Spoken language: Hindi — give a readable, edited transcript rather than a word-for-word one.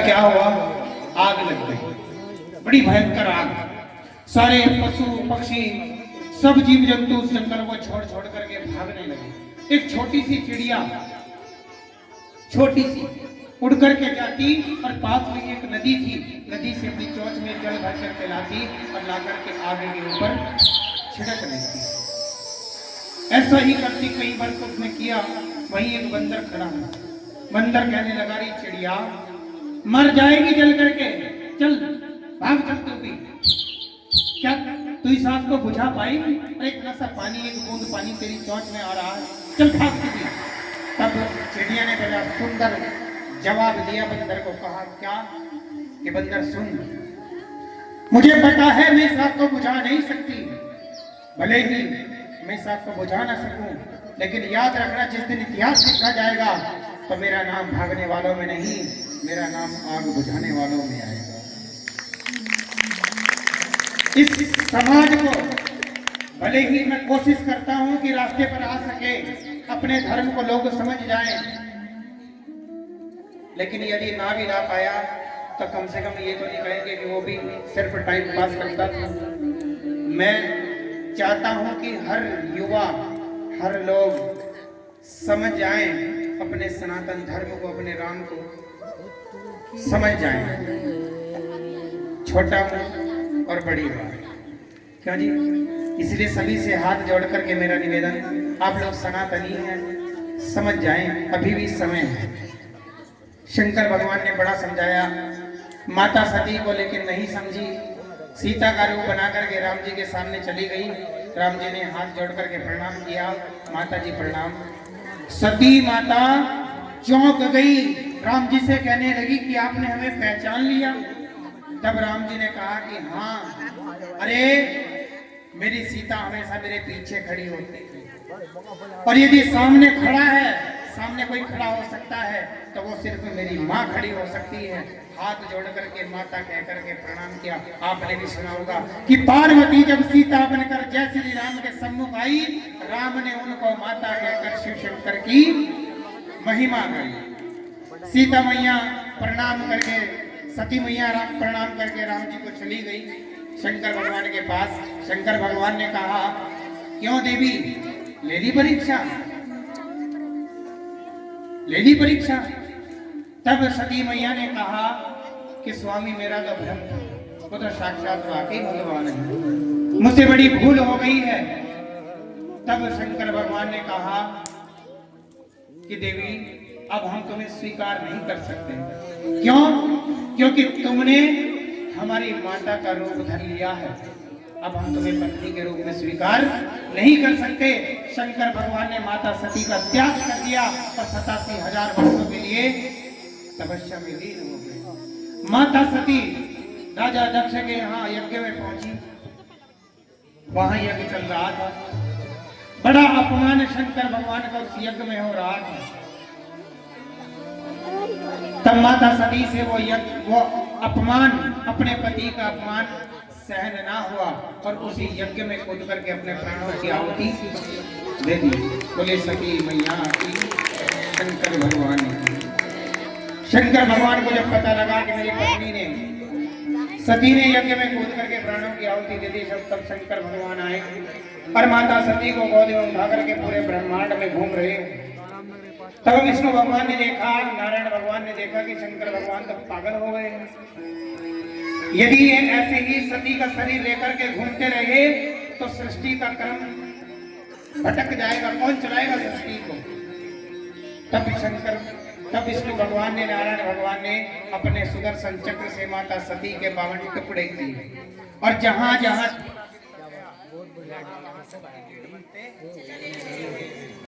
क्या हुआ, आग लग गई, बड़ी भयंकर आग। सारे पशु पक्षी सब जीव जंतु उस जंगल को छोड़ छोड़ करके भागने लगे। एक छोटी सी चिड़िया, छोटी सी, उड़ करके जाती और पास में एक नदी थी, नदी से अपनी चोंच में जल भर करके लाती और ला करके आग के ऊपर छिड़क देती। ऐसा ही करती कई बार तो उसने किया। वहीं एक बंदर खड़ा है, बंदर कहने लगा, री चिड़िया मर जाएगी जल करके, चल भाग चल तू भी, क्या तू इस आग को बुझा पाएगी? एक सा पानी, एक बूंद पानी तेरी चोंच में आ रहा है, चल भाग तू भी। तब चिड़िया ने बड़ा सुंदर जवाब दिया बंदर को, कहा क्या कि बंदर सुन, मुझे पता है मैं इस आग को बुझा नहीं सकती, भले ही मैं इस आग को बुझा ना सकूं, लेकिन याद रखना जिस दिन इतिहास लिखा जाएगा तो मेरा नाम भागने वालों में नहीं, मेरा नाम आग बुझाने वालों में आएगा। इस समाज को भले ही मैं कोशिश करता हूं कि रास्ते पर आ सके, अपने धर्म को लोग समझ जाएं, लेकिन यदि ना भी ना पाया तो कम से कम ये तो नहीं कहेंगे कि वो भी सिर्फ टाइम पास करता था। मैं चाहता हूं कि हर युवा, हर लोग समझ जाएं, अपने सनातन धर्म को, अपने राम को समझ जाएं। छोटा और बड़ी बात, क्यों जी? इसलिए सभी से हाथ जोड़ करके मेरा निवेदन, आप लोग सनातनी हैं, समझ जाएं, अभी भी समय है। शंकर भगवान ने बड़ा समझाया माता सती को, लेकिन नहीं समझी। सीता का रूप बना करके राम जी के सामने चली गई। राम जी ने हाथ जोड़ करके प्रणाम किया, माता जी प्रणाम। सती माता चौंक गई, राम जी से कहने लगी कि आपने हमें पहचान लिया। तब राम जी ने कहा कि हाँ, अरे मेरी सीता हमेशा मेरे पीछे खड़ी होती थी, और यदि सामने खड़ा है, सामने कोई खड़ा हो सकता है तो वो सिर्फ मेरी माँ खड़ी हो सकती है। हाथ जोड़ करके माता कह करके प्रणाम किया। आपने भी सुना होगा कि पार्वती जब सीता बनकर जय श्री राम के सम्मुख आई, राम ने उनको माता कहकर शिव शंकर की महिमा गाई। सीता मैया प्रणाम करके, सती मैया प्रणाम करके राम जी को चली गई शंकर भगवान के पास। शंकर भगवान ने कहा, क्यों देवी, ले ली परीक्षा, ले ली परीक्षा? तब सती मैया ने कहा कि स्वामी मेरा तो भ्रम था, वो तो साक्षात वाकई भगवान है, मुझसे बड़ी भूल हो गई है। तब शंकर भगवान ने कहा कि देवी अब हम तुम्हें स्वीकार नहीं कर सकते। क्यों? क्योंकि तुमने हमारी माता का रूप धर लिया है, अब हम तुम्हें पत्नी के रूप में स्वीकार नहीं कर सकते। शंकर भगवान ने माता सती का त्याग कर दिया और 87,000 वर्षों के लिए तपस्या में लीन हो गए। माता सती राजा दक्ष के यहाँ यज्ञ में पहुंची, वहां यज्ञ चल रहा था, बड़ा अपमान शंकर भगवान का उस यज्ञ में हो रहा था। तब माता सती से वो अपमान, अपने पति का अपमान सहन ना हुआ और उसी यज्ञ में कूद करके अपने प्राणों की आहुति दे दी। बोले सती मैया की, शंकर भगवान की। शंकर भगवान को जब पता लगा कि मेरी पत्नी ने, सती ने यज्ञ में कूद करके प्राणों की आहुति दे दी, तब शंकर भगवान आए और माता सती को गोद में उठा करके पूरे ब्रह्मांड में घूम रहे। तब विष्णु भगवान ने देखा, नारायण भगवान ने देखा कि शंकर भगवान तो पागल हो गए। यदि ये ऐसे ही सती का शरीर लेकर के घूमते रहे तो सृष्टि का क्रम भटक जाएगा, कौन चलाएगा सृष्टि को? तब विष्णु भगवान ने, नारायण भगवान ने अपने सुदर्शन चक्र से माता सती के 52 टुकड़े किए और जहां जहां